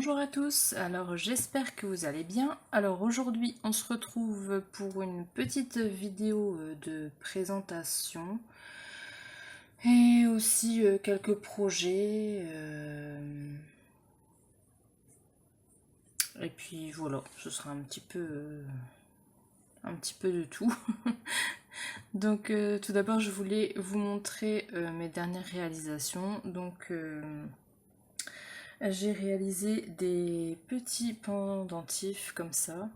Bonjour à tous, alors j'espère que vous allez bien. Alors aujourd'hui on se retrouve pour une petite vidéo de présentation et aussi quelques projets. Et puis voilà, ce sera un petit peu de tout. Donc tout d'abord je voulais vous montrer mes dernières réalisations. Donc j'ai réalisé des petits pendentifs comme ça.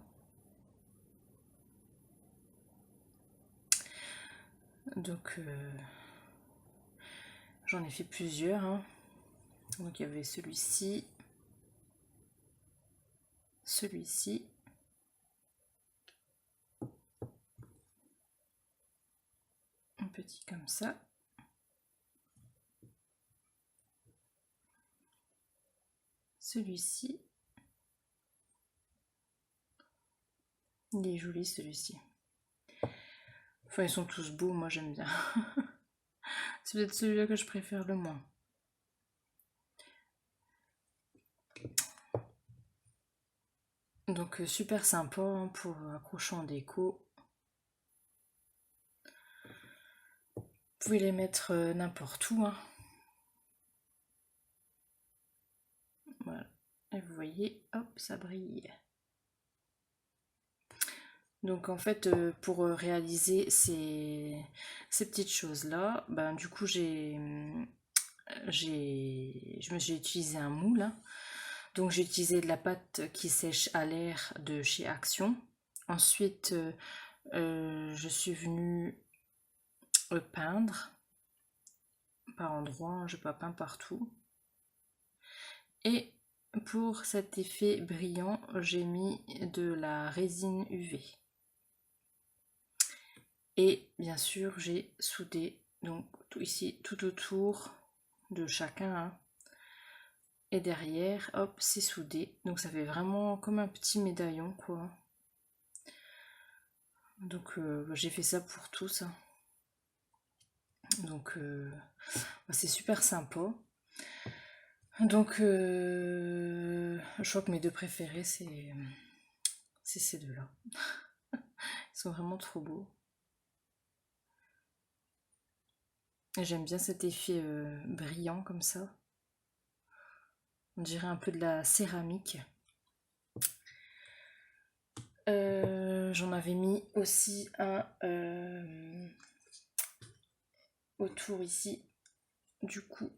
Donc j'en ai fait plusieurs. Hein. Donc il y avait celui-ci, celui-ci, un petit comme ça. Celui-ci. Il est joli celui-ci. Enfin ils sont tous beaux, moi j'aime bien. C'est peut-être celui-là que je préfère le moins. Donc super sympa hein, pour accrocher en déco. Vous pouvez les mettre n'importe où. Hein. Voilà. Et vous voyez, hop, ça brille. Donc en fait, pour réaliser ces petites choses-là, ben, du coup j'ai utilisé un moule. Hein. Donc j'ai utilisé de la pâte qui sèche à l'air de chez Action. Ensuite, je suis venue peindre par endroits, je n'ai pas peint partout. Et pour cet effet brillant, j'ai mis de la résine UV. Et bien sûr, j'ai soudé donc tout ici, tout autour de chacun. Hein. Et derrière, hop, c'est soudé. Donc ça fait vraiment comme un petit médaillon, quoi. Donc j'ai fait ça pour tous. Hein. Donc c'est super sympa. Donc je crois que mes deux préférés, c'est ces deux-là. Ils sont vraiment trop beaux. J'aime bien cet effet brillant comme ça. On dirait un peu de la céramique. J'en avais mis aussi un autour ici du cou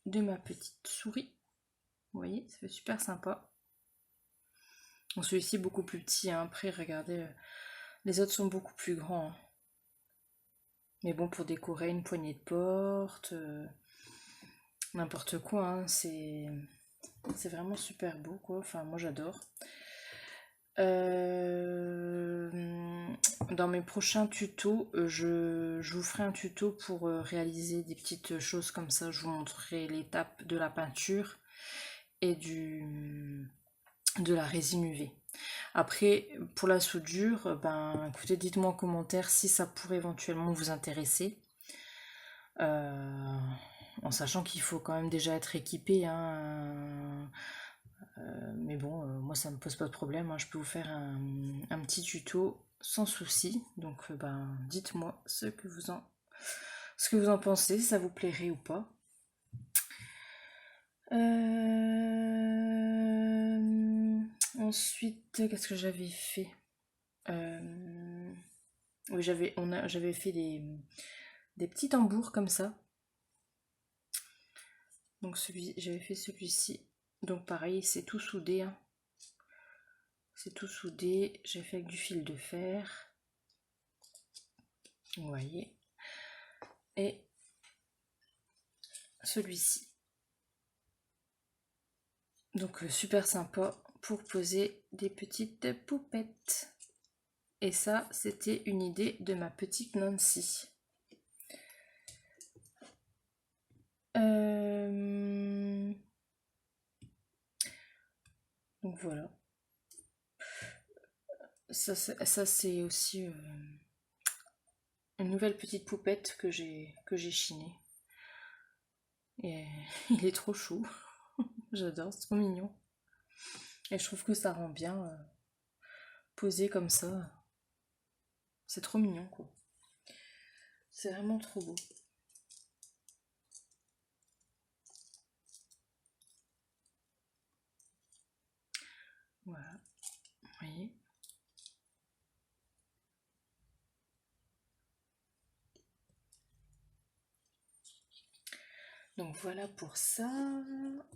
de ma petite souris. Vous voyez, ça fait super sympa. Bon, celui-ci est beaucoup plus petit. Hein. Après, regardez, les autres sont beaucoup plus grands. Hein. Mais bon, pour décorer une poignée de porte, n'importe quoi, hein, c'est vraiment super beau, quoi. Enfin, moi j'adore. Dans mes prochains tutos, je vous ferai un tuto pour réaliser des petites choses comme ça. Je vous montrerai l'étape de la peinture et de la résine UV. Après, pour la soudure, ben écoutez, dites-moi en commentaire si ça pourrait éventuellement vous intéresser. En sachant qu'il faut quand même déjà être équipé. Hein, mais bon, moi ça me pose pas de problème. Hein, je peux vous faire un petit tuto sans souci. Donc ben, dites-moi ce que vous en pensez, si ça vous plairait ou pas. Ensuite, qu'est-ce que j'avais fait oui, j'avais fait des petits tambours comme ça. Donc j'avais fait celui-ci. Donc pareil, c'est tout soudé. Hein. C'est tout soudé. J'ai fait avec du fil de fer. Vous voyez. Et celui-ci. Donc super sympa pour poser des petites poupettes. Et ça, c'était une idée de ma petite Nancy. Donc voilà. Ça c'est aussi une nouvelle petite poupette que j'ai chinée. Et il est trop chou. J'adore, c'est trop mignon. Et je trouve que ça rend bien posé comme ça. C'est trop mignon, quoi. C'est vraiment trop beau. Voilà, vous voyez. Donc voilà pour ça.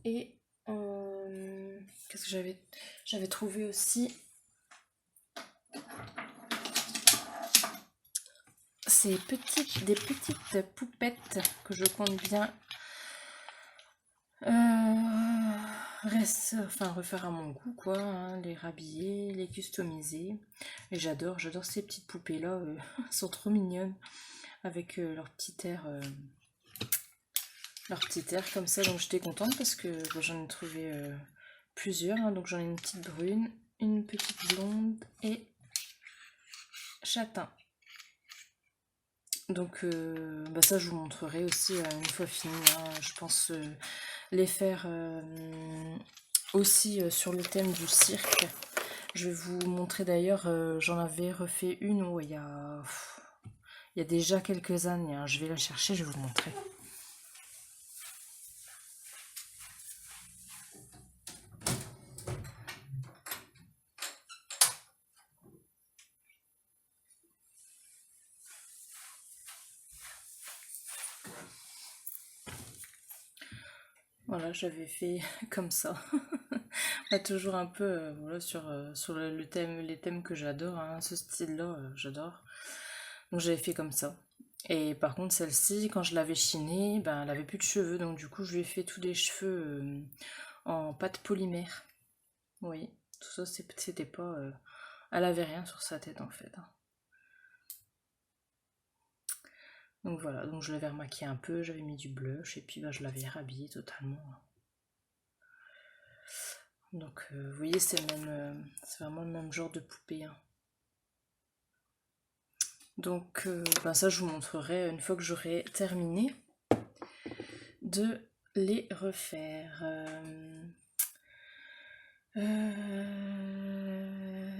Et qu'est-ce que j'avais trouvé aussi des petites poupettes que je compte bien refaire à mon goût, quoi, hein, les rhabiller, les customiser. Et j'adore ces petites poupées là, elles sont trop mignonnes avec leur petit air comme ça. Donc j'étais contente parce que bon, j'en ai trouvé plusieurs, hein. Donc j'en ai une petite brune, une petite blonde et châtain. Donc ça je vous montrerai aussi une fois fini, hein. Je pense les faire aussi sur le thème du cirque. Je vais vous montrer d'ailleurs, j'en avais refait une où il y a déjà quelques années, hein. Je vais la chercher, je vais vous montrer. Voilà, j'avais fait comme ça. Toujours un peu voilà, sur le thème, les thèmes que j'adore, hein. Ce style-là, j'adore. Donc j'avais fait comme ça. Et par contre, celle-ci, quand je l'avais chinée, ben, elle avait plus de cheveux. Donc du coup, je lui ai fait tous des cheveux en pâte polymère. Oui, tout ça, c'était pas... elle avait rien sur sa tête en fait, hein. Donc voilà, donc je l'avais remaquillé un peu, j'avais mis du blush et puis bah, je l'avais rhabillé totalement. Donc vous voyez, c'est vraiment le même genre de poupée, hein. Donc ça je vous montrerai une fois que j'aurai terminé de les refaire.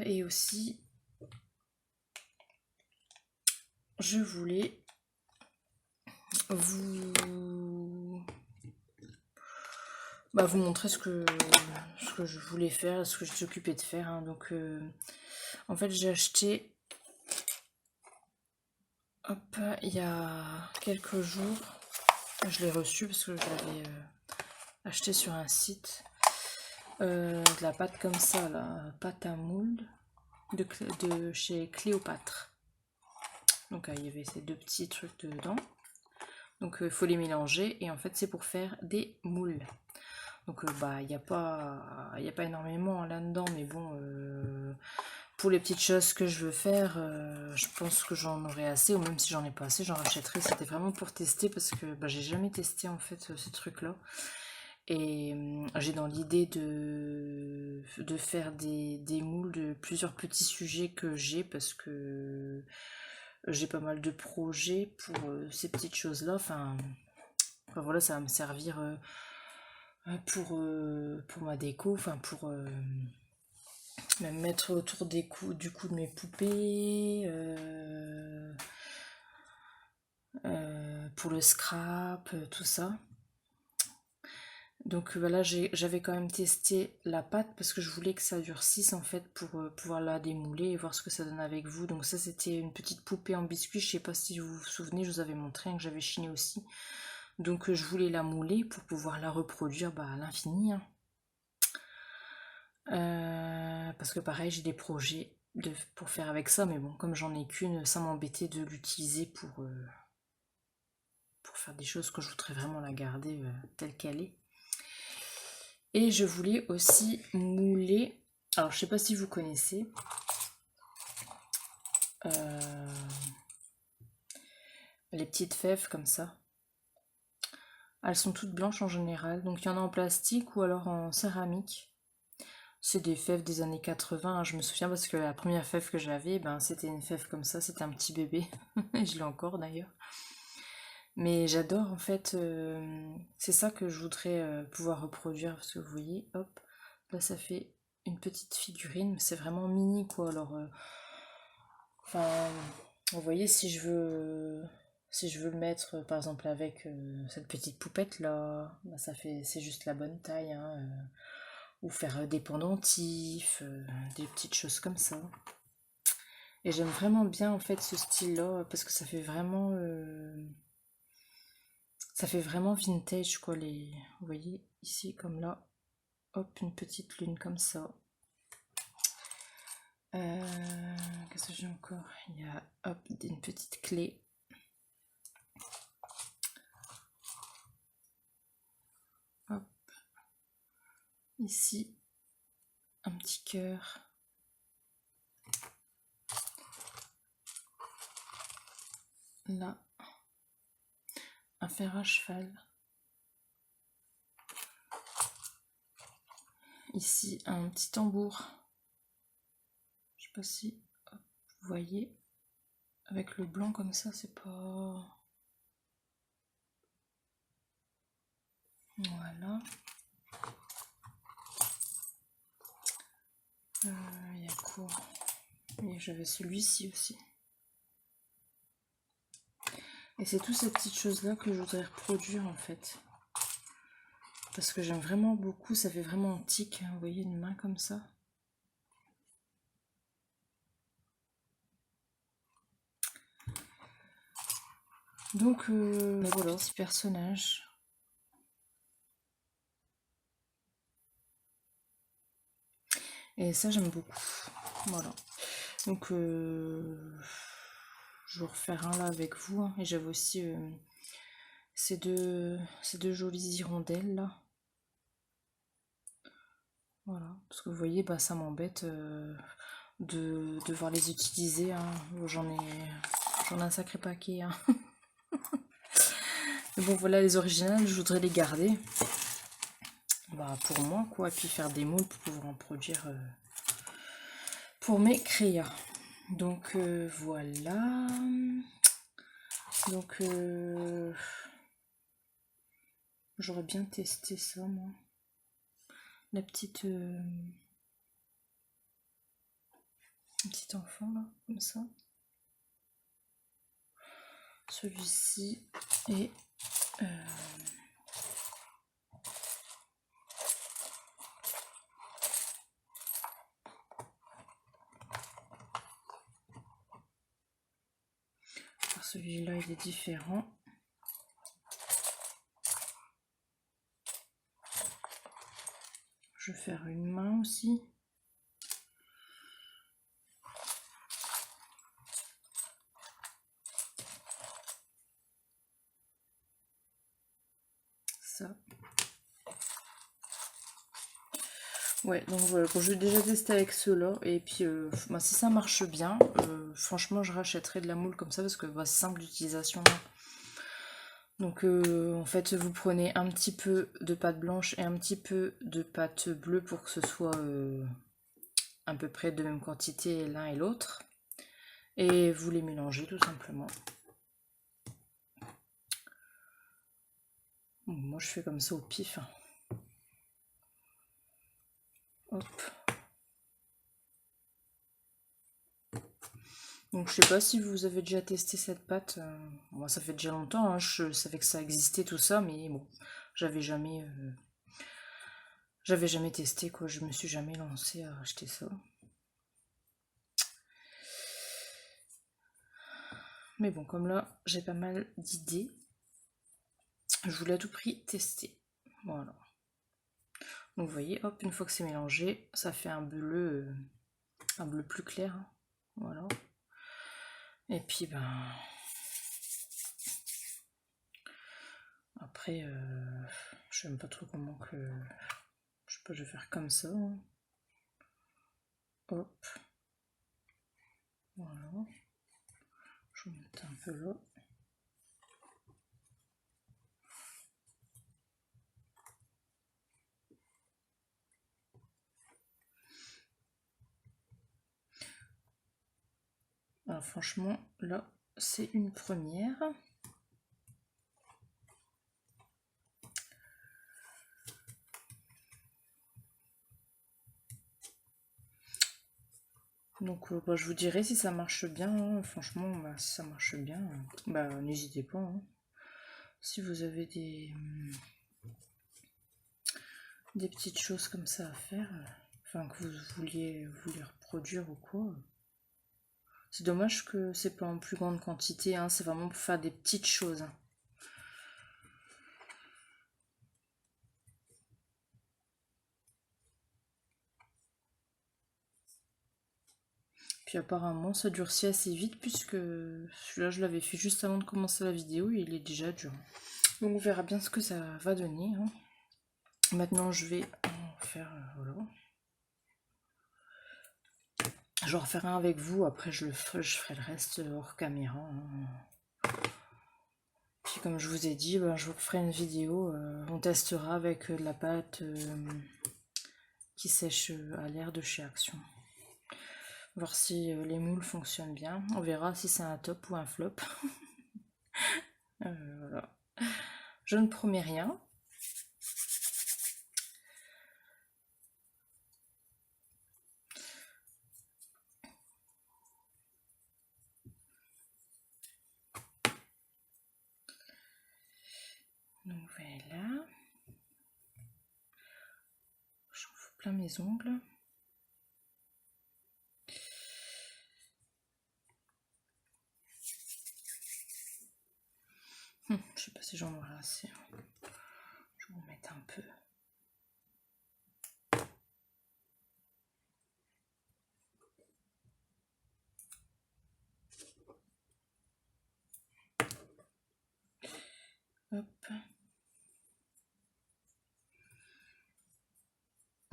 Et aussi je voulais vous montrer ce que je voulais faire, ce que je m'occupais de faire, hein. Donc en fait j'ai acheté il y a quelques jours, je l'ai reçu parce que je l'avais acheté sur un site, de la pâte comme ça, là, pâte à moule de chez Cléopâtre. Donc il y avait ces deux petits trucs dedans. Donc il faut les mélanger et en fait c'est pour faire des moules. Donc il n'y a pas énormément là-dedans, mais bon, pour les petites choses que je veux faire, je pense que j'en aurai assez, ou même si j'en ai pas assez, j'en rachèterai. C'était vraiment pour tester parce que j'ai jamais testé en fait ces trucs-là. Et j'ai dans l'idée de faire des moules de plusieurs petits sujets que j'ai parce que j'ai pas mal de projets pour ces petites choses-là. Enfin, voilà, ça va me servir pour ma déco, enfin pour même mettre autour du cou de mes poupées, pour le scrap, tout ça. Donc voilà, j'avais quand même testé la pâte parce que je voulais que ça durcisse en fait pour pouvoir la démouler et voir ce que ça donne avec vous. Donc ça c'était une petite poupée en biscuit, je sais pas si vous vous souvenez, je vous avais montré, hein, que j'avais chiné aussi. Donc je voulais la mouler pour pouvoir la reproduire à l'infini, hein. Parce que pareil, j'ai des projets pour faire avec ça, mais bon, comme j'en ai qu'une, ça m'embêtait de l'utiliser pour faire des choses que je voudrais vraiment la garder telle qu'elle est. Et je voulais aussi mouler, alors je sais pas si vous connaissez, les petites fèves comme ça. Elles sont toutes blanches en général, donc il y en a en plastique ou alors en céramique. C'est des fèves des années 80, hein, je me souviens parce que la première fève que j'avais, c'était une fève comme ça, c'était un petit bébé. Je l'ai encore d'ailleurs. Mais j'adore en fait, c'est ça que je voudrais pouvoir reproduire, parce que vous voyez, hop, là ça fait une petite figurine, mais c'est vraiment mini quoi. Alors, enfin, vous voyez, si je veux le mettre par exemple avec cette petite poupette là, bah, c'est juste la bonne taille, hein, ou faire des pendentifs, des petites choses comme ça. Et j'aime vraiment bien en fait ce style-là parce que ça fait vraiment vintage quoi. Vous voyez ici comme là, hop, une petite lune comme ça. Qu'est-ce que j'ai encore? Il y a hop une petite clé. Hop. Ici un petit cœur. Là un fer à cheval. Ici un petit tambour. Je sais pas si hop, vous voyez, avec le blanc comme ça, c'est pas... Voilà. Il y a quoi? Et j'avais celui-ci aussi. Et c'est toutes ces petites choses-là que je voudrais reproduire en fait. Parce que j'aime vraiment beaucoup, ça fait vraiment antique, hein, vous voyez, une main comme ça. Donc voilà, petit personnage. Et ça j'aime beaucoup. Voilà. Donc je vais refaire un là avec vous. Hein. Et j'avais aussi ces deux jolies hirondelles là. Voilà. Parce que vous voyez, bah, ça m'embête de devoir les utiliser. Hein. J'en ai un sacré paquet. Hein. Mais bon voilà, les originales, je voudrais les garder. Bah, pour moi quoi. Et puis faire des moules pour pouvoir en produire pour mes créas. Donc voilà. Donc j'aurais bien testé ça moi. La petite un petit enfant là, comme ça. Celui-ci et celui-là il est différent. Je vais faire une main aussi. Ça. Ouais, donc voilà, bon, je vais déjà tester avec ceux-là. Et puis, bah, si ça marche bien, franchement, je rachèterai de la moule comme ça parce que bah, c'est simple d'utilisation. Donc, en fait, vous prenez un petit peu de pâte blanche et un petit peu de pâte bleue pour que ce soit à peu près de même quantité l'un et l'autre. Et vous les mélangez tout simplement. Bon, moi, je fais comme ça au pif. Hein. Hop. Donc je sais pas si vous avez déjà testé cette pâte. Moi ça fait déjà longtemps, hein, je savais que ça existait tout ça, mais bon, j'avais jamais testé quoi, je me suis jamais lancée à acheter ça. Mais bon, comme là j'ai pas mal d'idées, je voulais à tout prix tester. Voilà. Donc vous voyez, hop, une fois que c'est mélangé, ça fait un bleu plus clair. Hein. Voilà. Et puis ben après, je sais même pas trop comment que. Je sais pas, je vais faire comme ça. Hein. Hop. Voilà. Je vais mettre un peu là. Alors franchement, là, c'est une première. Donc bah, je vous dirai si ça marche bien, hein. Franchement, bah, si ça marche bien, bah n'hésitez pas, hein. Si vous avez des petites choses comme ça à faire, enfin que vous vouliez reproduire ou quoi. C'est dommage que c'est pas en plus grande quantité, hein, c'est vraiment pour faire des petites choses, hein. Puis apparemment ça durcit assez vite puisque celui-là je l'avais fait juste avant de commencer la vidéo et il est déjà dur. Donc on verra bien ce que ça va donner, hein. Maintenant je vais en faire, voilà. Je vais en refaire un avec vous, après je ferai le reste hors caméra, hein. Puis comme je vous ai dit, bah, je vous ferai une vidéo, on testera avec de la pâte qui sèche à l'air de chez Action. Voir si les moules fonctionnent bien. On verra si c'est un top ou un flop. Voilà. Je ne promets rien. Donc voilà. J'en fous plein mes ongles. Je sais pas si j'en aurai assez. Je vais vous mettre un peu. Hop.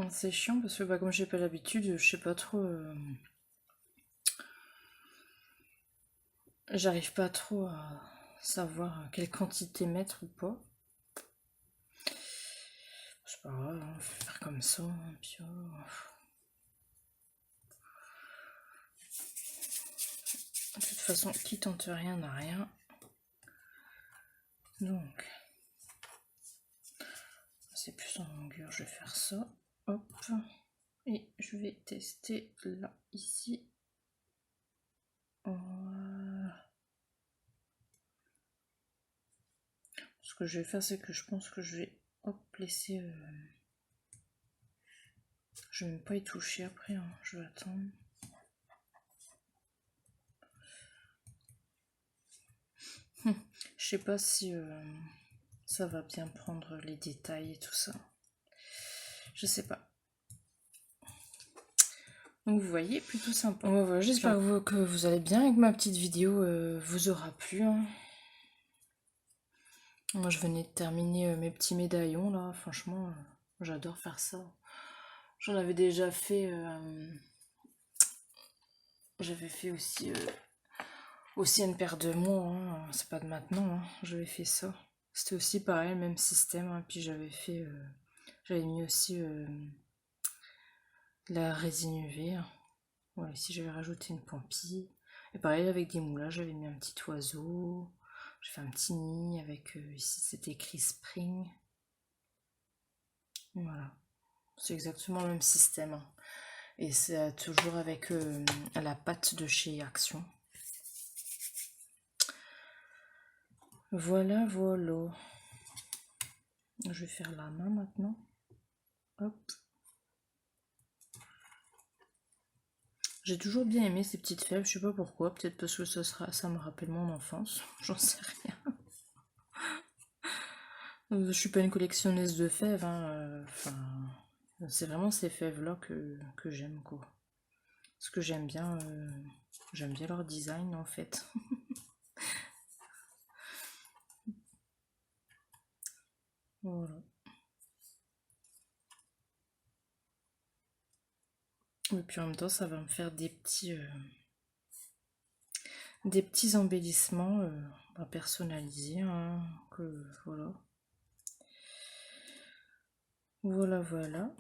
C'est chiant parce que bah, comme j'ai pas l'habitude, je sais pas trop. J'arrive pas trop à savoir quelle quantité mettre ou pas. C'est pas grave, hein, faut faire comme ça. Hein, puis, de toute façon, qui tente rien n'a rien. Donc, c'est plus en longueur, je vais faire ça. Hop. Et je vais tester là, ici. Voilà. Ce que je vais faire, c'est que je pense que je vais laisser. Je vais même pas y toucher après, hein. Je vais attendre. Je sais pas si ça va bien prendre les détails et tout ça. Je sais pas. Donc vous voyez, plutôt sympa. Ouais, voilà, j'espère que vous allez bien et que ma petite vidéo vous aura plu, hein. Moi je venais de terminer mes petits médaillons là, franchement, j'adore faire ça. J'en avais déjà fait. J'avais fait aussi une paire de mots, hein. C'est pas de maintenant, hein. J'avais fait ça. C'était aussi pareil, le même système, hein. Puis j'avais mis aussi la résine UV. Voilà, ici j'avais rajouté une pampille. Et pareil avec des moulages, j'avais mis un petit oiseau. J'ai fait un petit nid avec ici c'était écrit Spring. Voilà. C'est exactement le même système, hein. Et c'est toujours avec la pâte de chez Action. Voilà, voilà. Je vais faire la main maintenant. Hop. J'ai toujours bien aimé ces petites fèves, je sais pas pourquoi, peut-être parce que ça me rappelle mon enfance, j'en sais rien. Je suis pas une collectionneuse de fèves, hein, enfin, c'est vraiment ces fèves-là que j'aime, quoi. Parce que j'aime bien leur design, en fait. Voilà. Et puis en même temps, ça va me faire des petits embellissements à personnaliser, hein, voilà. Voilà, voilà.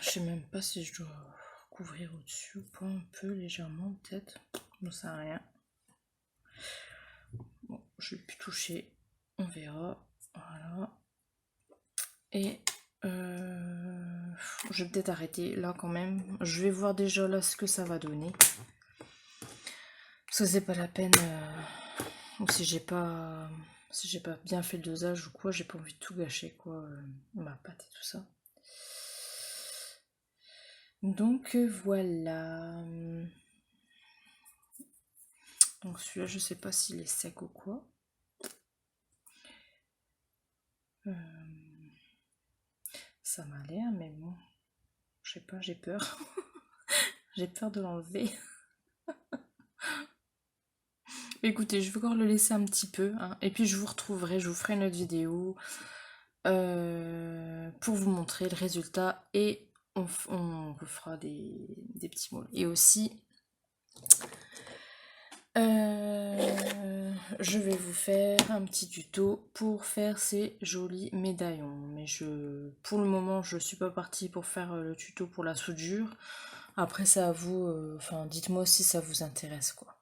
Je sais même pas si je dois couvrir au-dessus ou pas, un peu légèrement peut-être. J'en sais rien. Bon, je vais plus toucher, on verra. Voilà. Et je vais peut-être arrêter là quand même. Je vais voir déjà là ce que ça va donner. Parce que c'est pas la peine. Ou si j'ai pas bien fait le dosage ou quoi, j'ai pas envie de tout gâcher quoi. Ma pâte et tout ça. Donc voilà. Donc celui-là, je sais pas s'il est sec ou quoi. Ça m'a l'air, mais bon. Je sais pas, j'ai peur. J'ai peur de l'enlever. Écoutez, je vais encore le laisser un petit peu. Hein, et puis je vous retrouverai, je vous ferai une autre vidéo pour vous montrer le résultat. Et on refera des petits mots. Et aussi, je vais vous faire un petit tuto pour faire ces jolis médaillons. Mais pour le moment, je suis pas partie pour faire le tuto pour la soudure. Après, c'est à vous. Enfin, dites-moi si ça vous intéresse, quoi.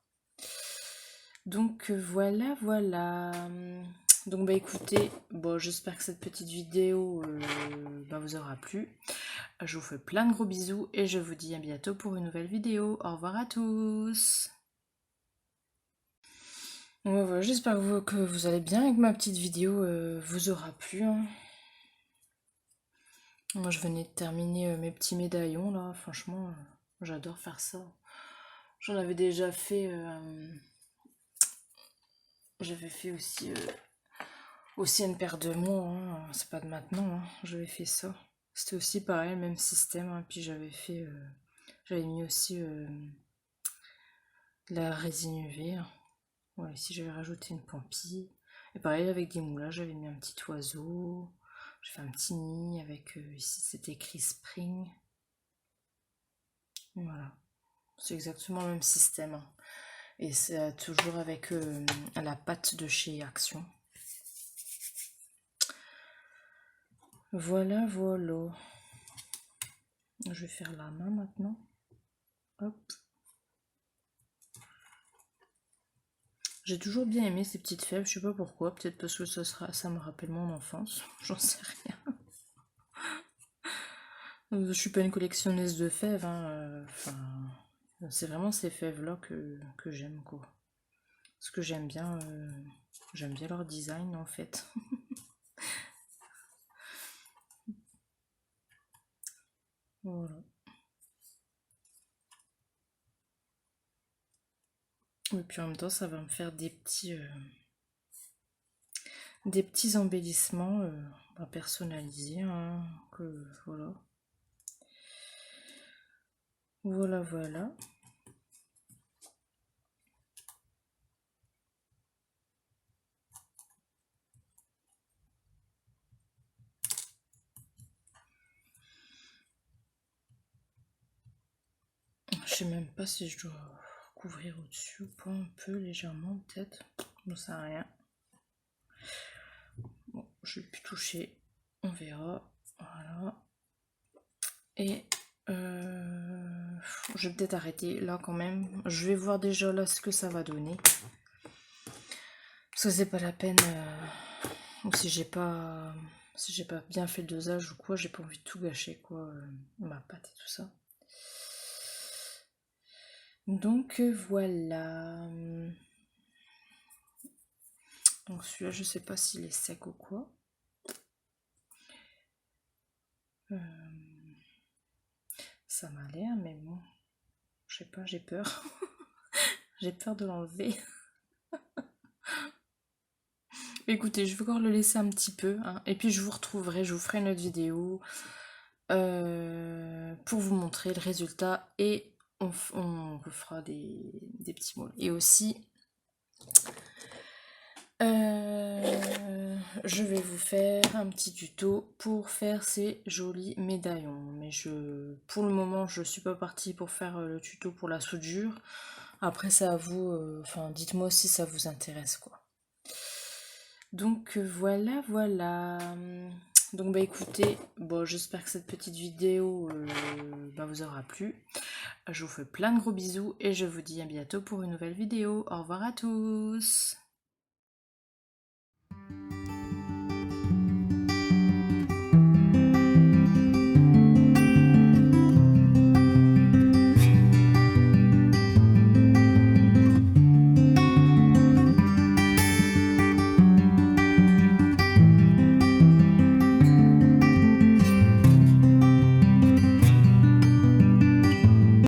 Donc voilà, voilà. Donc bah écoutez, bon, j'espère que cette petite vidéo vous aura plu. Je vous fais plein de gros bisous et je vous dis à bientôt pour une nouvelle vidéo. Au revoir à tous. Ouais, voilà, j'espère que vous allez bien et que ma petite vidéo vous aura plu. Hein. Moi, je venais de terminer mes petits médaillons là. Franchement, j'adore faire ça. J'en avais déjà fait. J'avais fait aussi une paire de mots. Hein. C'est pas de maintenant. Hein. J'avais fait ça. C'était aussi pareil, même système. Hein. Puis j'avais mis aussi de la résine UV. Hein. Ouais, ici j'avais rajouté une pampille. Et pareil avec des moulages, j'avais mis un petit oiseau. J'ai fait un petit nid avec ici c'était écrit Spring. Voilà. C'est exactement le même système. Hein. Et c'est toujours avec la pâte de chez Action. Voilà, voilà. Je vais faire la main maintenant. Hop. J'ai toujours bien aimé ces petites fèves, je sais pas pourquoi, peut-être parce que ça me rappelle mon enfance, j'en sais rien. Je suis pas une collectionneuse de fèves, hein, c'est vraiment ces fèves-là que j'aime, quoi. Parce que j'aime bien leur design, en fait. Voilà. Et puis en même temps, ça va me faire des petits embellissements personnalisés, hein, voilà. Voilà, voilà. Je sais même pas si je dois couvrir au-dessus ou pas, un peu légèrement peut-être. J'en sais rien. Bon, je vais plus toucher, on verra. Voilà. Et je vais peut-être arrêter là quand même. Je vais voir déjà là ce que ça va donner. Parce que c'est pas la peine. Ou si j'ai pas bien fait le dosage ou quoi, j'ai pas envie de tout gâcher quoi. Ma pâte et tout ça. Donc voilà. Donc celui-là, je sais pas s'il est sec ou quoi. Ça m'a l'air, mais bon. Je sais pas, j'ai peur. J'ai peur de l'enlever. Écoutez, je vais encore le laisser un petit peu. Hein, et puis je vous retrouverai, je vous ferai une autre vidéo pour vous montrer le résultat. Et on refera des petits mots. Et aussi, je vais vous faire un petit tuto pour faire ces jolis médaillons. Mais pour le moment, je suis pas partie pour faire le tuto pour la soudure. Après, c'est à vous. Enfin, dites-moi si ça vous intéresse, quoi. Donc voilà, voilà. Donc bah écoutez, bon j'espère que cette petite vidéo vous aura plu. Je vous fais plein de gros bisous et je vous dis à bientôt pour une nouvelle vidéo. Au revoir à tous.